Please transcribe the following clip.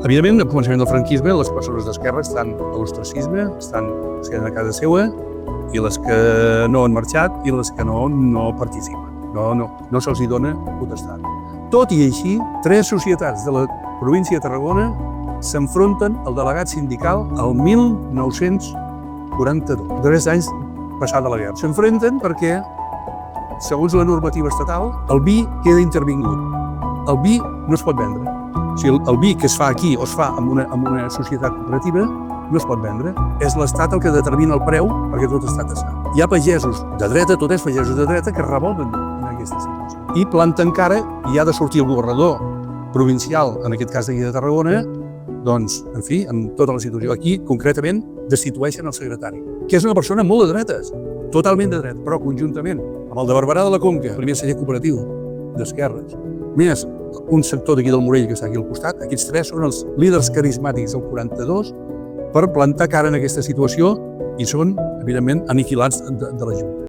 Evidentment, al començament del franquisme, les persones d'esquerra estan a l'ostracisme, es queden a casa seva, i les que no han marxat i les que no participen. No se'ls dona potestat. Tot i així, 3 societats de la província de Tarragona s'enfronten al delegat sindical el 1942, 3 anys passada la guerra. S'enfronten perquè, segons la normativa estatal, el vi queda intervingut. El vi no es pot vendre. O sigui, el vi que es fa aquí o es fa en una societat cooperativa no es pot vendre. És l'Estat el que determina el preu perquè tot està tassat. Hi ha pagesos de dreta, tots els pagesos de dreta, que revolten en aquesta situació. I planten cara, i ha de sortir el governador provincial, en aquest cas d'aquí de Tarragona, doncs, en fi, amb tota la situació aquí, concretament, destitueixen el secretari, que és una persona molt de dretes, totalment de dret, però conjuntament amb el de Barberà de la Conca, primer celler cooperatiu d'esquerres, més un sector d'aquí del Morell que està aquí al costat, aquests 3 són els líders carismàtics del 42 per plantar cara en aquesta situació i són, evidentment, aniquilats de la Junta.